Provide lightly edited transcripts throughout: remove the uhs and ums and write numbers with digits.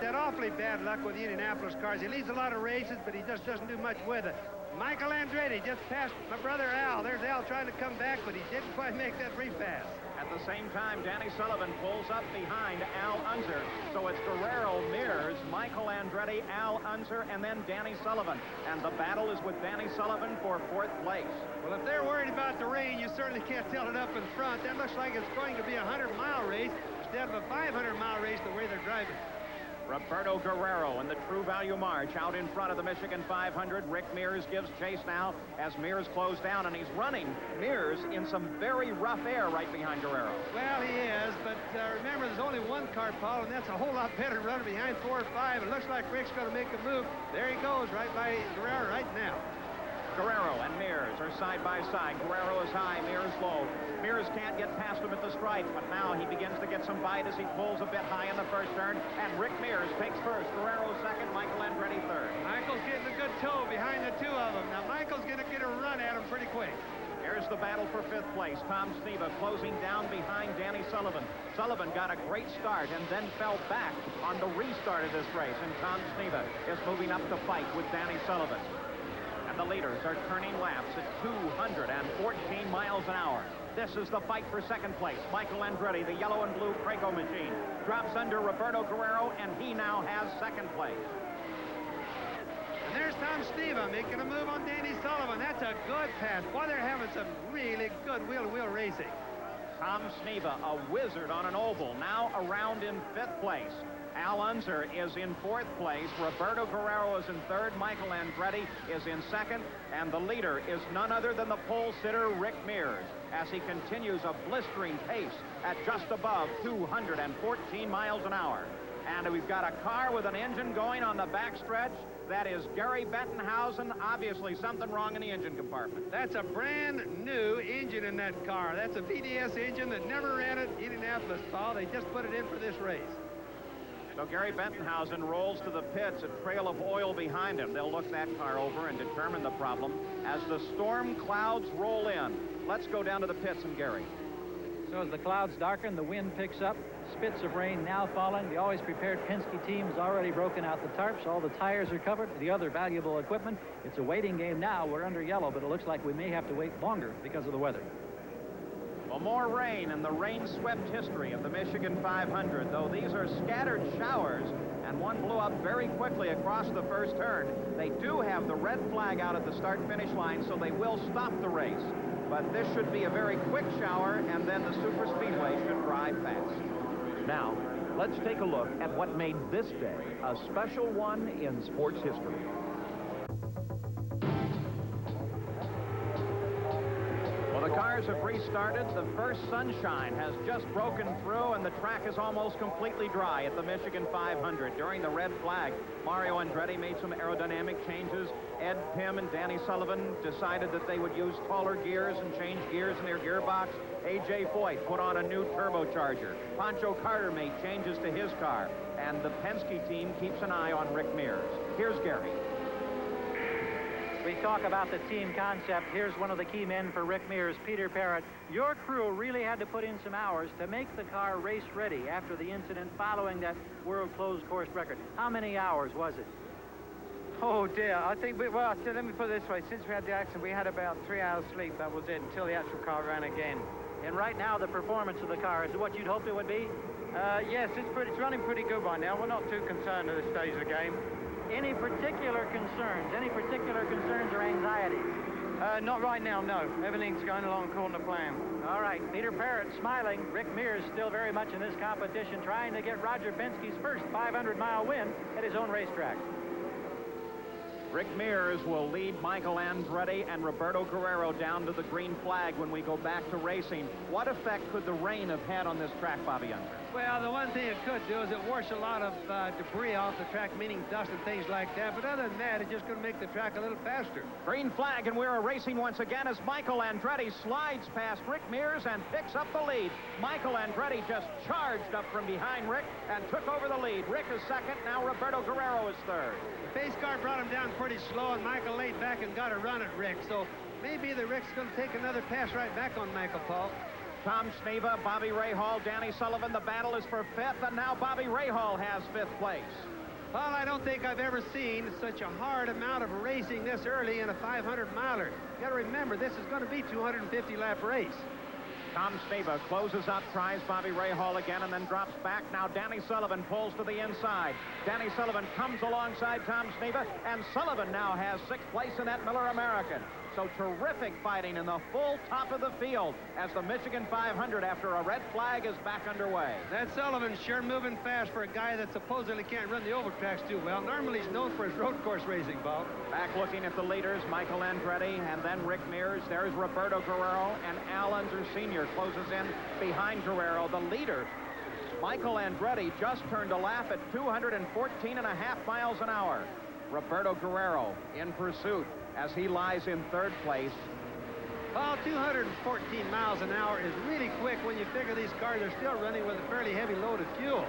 Had awfully bad luck with the Indianapolis cars. He leads a lot of races, but he just doesn't do much with it. Michael Andretti just passed my brother Al. There's Al trying to come back, but he didn't quite make that repass. At the same time, Danny Sullivan pulls up behind Al Unser. So it's Guerrero, Mears, Michael Andretti, Al Unser, and then Danny Sullivan. And the battle is with Danny Sullivan for 4th place. Well, if they're worried about the rain, you certainly can't tell it up in front. That looks like it's going to be a 100-mile race instead of a 500-mile race the way they're driving. Roberto Guerrero in the True Value March out in front of the Michigan 500. Rick Mears gives chase now as Mears closed down, and he's running Mears in some very rough air right behind Guerrero. Well, he is, but remember, there's only one car, Paul, and that's a whole lot better than running behind 4 or 5. It looks like Rick's going to make a move. There he goes, right by Guerrero right now. Guerrero and Mears are side by side. Guerrero is high, Mears low. Mears can't get past him at the stripe, but now he begins to get some bite as he pulls a bit high in the first turn, and Rick Mears takes first. Guerrero second, Michael Andretti third. Michael's getting a good toe behind the two of them. Now, Michael's going to get a run at him pretty quick. Here's the battle for 5th place. Tom Sneva closing down behind Danny Sullivan. Sullivan got a great start and then fell back on the restart of this race, and Tom Sneva is moving up to fight with Danny Sullivan. And the leaders are turning laps at 214 miles an hour. This is the fight for 2nd place. Michael Andretti, the yellow and blue Prego machine, drops under Roberto Guerrero, and he now has 2nd place. And there's Tom Sneva making a move on Danny Sullivan. That's a good pass. Boy, they're having some really good wheel-to-wheel racing. Tom Sneva, a wizard on an oval, now around in 5th place. Al Unser is in 4th place. Roberto Guerrero is in 3rd. Michael Andretti is in 2nd. And the leader is none other than the pole sitter, Rick Mears, as he continues a blistering pace at just above 214 miles an hour. And we've got a car with an engine going on the backstretch. That is Gary Bettenhausen. Obviously something wrong in the engine compartment. That's a brand new engine in that car. That's a VDS engine that never ran at Indianapolis, Paul. They just put it in for this race. So Gary Bettenhausen rolls to the pits, a trail of oil behind him. They'll look that car over and determine the problem as the storm clouds roll in. Let's go down to the pits and Gary. So as the clouds darken, the wind picks up, spits of rain now falling. The always prepared Penske team has already broken out the tarps. All the tires are covered, the other valuable equipment. It's a waiting game now. We're under yellow, but it looks like we may have to wait longer because of the weather. Well, more rain in the rain-swept history of the Michigan 500, though these are scattered showers, and one blew up very quickly across the first turn. They do have the red flag out at the start-finish line, so they will stop the race. But this should be a very quick shower, and then the super speedway should drive fast. Now, let's take a look at what made this day a special one in sports history. The cars have restarted. The first sunshine has just broken through, and the track is almost completely dry at the Michigan 500. During the red flag, Mario Andretti made some aerodynamic changes. Ed Pym and Danny Sullivan decided that they would use taller gears and change gears in their gearbox. A.J. Foyt put on a new turbocharger. Pancho Carter made changes to his car. And the Penske team keeps an eye on Rick Mears. Here's Gary. We talk about the team concept. Here's one of the key men for Rick Mears, Peter Parrott. Your crew really had to put in some hours to make the car race ready after the incident following that world closed course record. How many hours was it? Oh dear, I think, well, let me put it this way. Since we had the accident, we had about 3 hours sleep. That was it, until the actual car ran again. And right now, the performance of the car, is it what you'd hoped it would be? Yes, it's running pretty good right now. We're not too concerned at this stage of the game. Any particular concerns? Any particular concerns or anxieties? Not right now, no. Everything's going along according to plan. All right, Peter Parrott smiling. Rick Mears still very much in this competition, trying to get Roger Penske's first 500-mile win at his own racetrack. Rick Mears will lead Michael Andretti and Roberto Guerrero down to the green flag when we go back to racing. What effect could the rain have had on this track, Bobby Unger? Well, the one thing it could do is it washed a lot of debris off the track, meaning dust and things like that. But other than that, it's just going to make the track a little faster. Green flag, and we're racing once again as Michael Andretti slides past Rick Mears and picks up the lead. Michael Andretti just charged up from behind Rick and took over the lead. Rick is second. Now Roberto Guerrero is third. The pace car brought him down pretty slow, and Michael laid back and got a run at Rick. So maybe the Rick's going to take another pass right back on Michael, Paul. Tom Sneva, Bobby Rahal, Danny Sullivan. The battle is for 5th, and now Bobby Rahal has 5th place. Well, I don't think I've ever seen such a hard amount of racing this early in a 500-miler. You got to remember, this is going to be a 250-lap race. Tom Sneva closes up, tries Bobby Rahal again, and then drops back. Now Danny Sullivan pulls to the inside. Danny Sullivan comes alongside Tom Sneva, and Sullivan now has 6th place in that Miller American. So terrific fighting in the full top of the field as the Michigan 500, after a red flag, is back underway. That Sullivan's sure moving fast for a guy that supposedly can't run the oval tracks too well. Normally he's known for his road course racing, Bob. Back looking at the leaders, Michael Andretti and then Rick Mears. There's Roberto Guerrero, and Al Unser Sr. closes in behind Guerrero. The leader, Michael Andretti, just turned a lap at 214.5 miles an hour. Roberto Guerrero in pursuit as he lies in 3rd place. Well, 214 miles an hour is really quick when you figure these cars are still running with a fairly heavy load of fuel.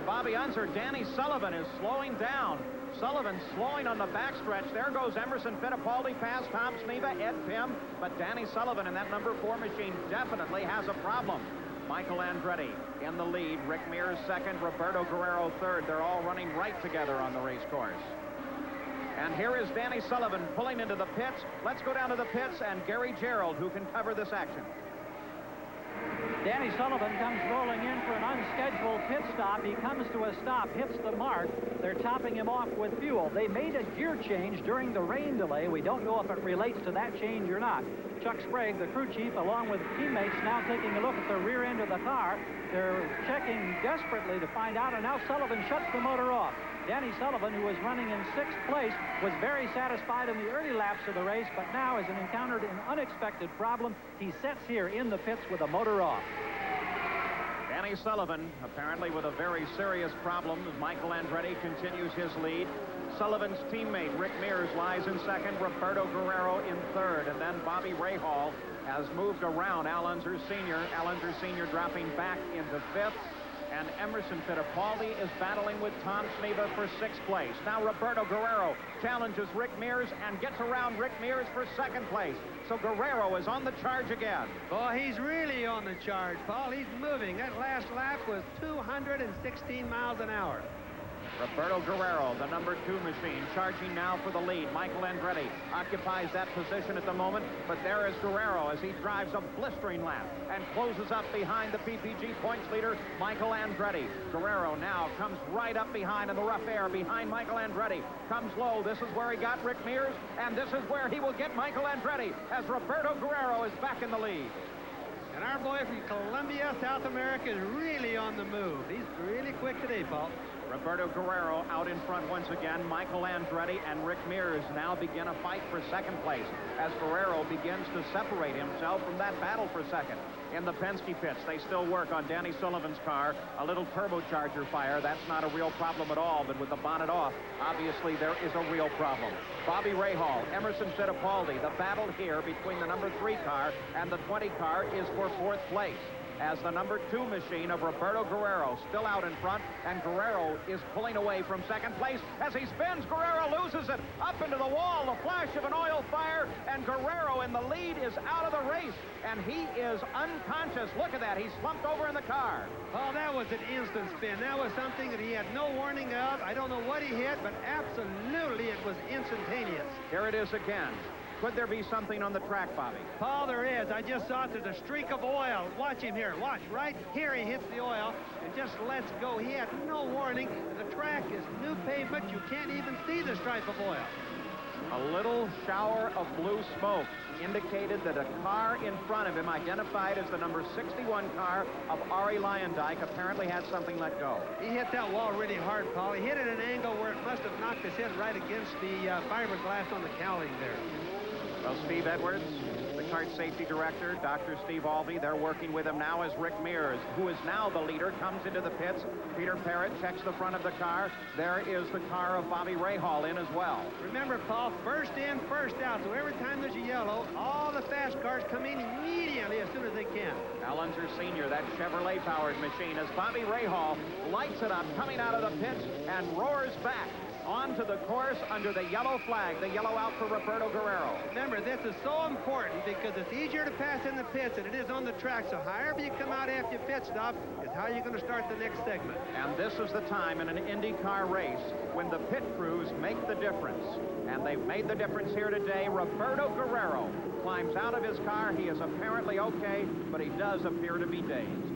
Bobby Unser, Danny Sullivan is slowing down. Sullivan slowing on the backstretch. There goes Emerson Fittipaldi past Tom Sneva, Ed Pym, but Danny Sullivan in that number 4 machine definitely has a problem. Michael Andretti in the lead, Rick Mears 2nd, Roberto Guerrero 3rd. They're all running right together on the race course. And here is Danny Sullivan pulling into the pits. Let's go down to the pits and Gary Gerald, who can cover this action. Danny Sullivan comes rolling in for an unscheduled pit stop. He comes to a stop, hits the mark. They're topping him off with fuel. They made a gear change during the rain delay. We don't know if it relates to that change or not. Chuck Sprague, the crew chief, along with teammates, now taking a look at the rear end of the car. They're checking desperately to find out, and now Sullivan shuts the motor off. Danny Sullivan, who was running in 6th place, was very satisfied in the early laps of the race, but now has encountered an unexpected problem. He sits here in the pits with the motor off. Danny Sullivan, apparently with a very serious problem, as Michael Andretti continues his lead. Sullivan's teammate, Rick Mears, lies in 2nd, Roberto Guerrero in 3rd, and then Bobby Rahal has moved around Al Unser Sr. Al Unser Sr. dropping back into 5th. And Emerson Fittipaldi is battling with Tom Sneva for 6th place. Now Roberto Guerrero challenges Rick Mears and gets around Rick Mears for 2nd place. So Guerrero is on the charge again. Oh, he's really on the charge, Paul. He's moving. That last lap was 216 miles an hour. Roberto Guerrero, the number 2 machine, charging now for the lead. Michael Andretti occupies that position at the moment, but there is Guerrero as he drives a blistering lap and closes up behind the PPG points leader, Michael Andretti. Guerrero now comes right up behind in the rough air behind Michael Andretti. Comes low. This is where he got Rick Mears, and this is where he will get Michael Andretti as Roberto Guerrero is back in the lead. And our boy from Colombia, South America, is really on the move. He's really quick today, Paul. Roberto Guerrero out in front once again. Michael Andretti and Rick Mears now begin a fight for 2nd place as Guerrero begins to separate himself from that battle for 2nd. In the Penske pits, they still work on Danny Sullivan's car. A little turbocharger fire. That's not a real problem at all, but with the bonnet off, obviously there is a real problem. Bobby Rahal, Emerson Fittipaldi, the battle here between the number 3 car and the 20 car is for 4th place, as the number 2 machine of Roberto Guerrero still out in front, and Guerrero is pulling away from 2nd place. As he spins, Guerrero loses it up into the wall, the flash of an oil fire, and Guerrero in the lead is out of the race, and he is unconscious. Look at that. He slumped over in the car. Oh, that was an instant spin. That was something that he had no warning of. I don't know what he hit, but absolutely it was instantaneous. Here it is again. Could there be something on the track, Bobby? Paul, there is. I just saw it. There's a streak of oil. Watch him here. Watch. Right here he hits the oil and just lets go. He had no warning. The track is new pavement. You can't even see the stripe of oil. A little shower of blue smoke indicated that a car in front of him, identified as the number 61 car of Ari Leyendyke, apparently had something let go. He hit that wall really hard, Paul. He hit it at an angle where it must have knocked his head right against the fiberglass on the cowling there. Well, Steve Edwards, the kart safety director, Dr. Steve Albee, they're working with him now as Rick Mears, who is now the leader, comes into the pits. Peter Parrott checks the front of the car. There is the car of Bobby Rahal in as well. Remember, Paul, first in, first out. So every time there's a yellow, all the fast cars come in immediately as soon as they can. Al Unser Sr., that Chevrolet-powered machine, as Bobby Rahal lights it up, coming out of the pits and roars back onto the course under the yellow flag, the yellow out for Roberto Guerrero. Remember, this is so important because it's easier to pass in the pits than it is on the track. So however you come out after your pit stop is how you're going to start the next segment. And this is the time in an IndyCar race when the pit crews make the difference. And they've made the difference here today. Roberto Guerrero climbs out of his car. He is apparently okay, but he does appear to be dazed.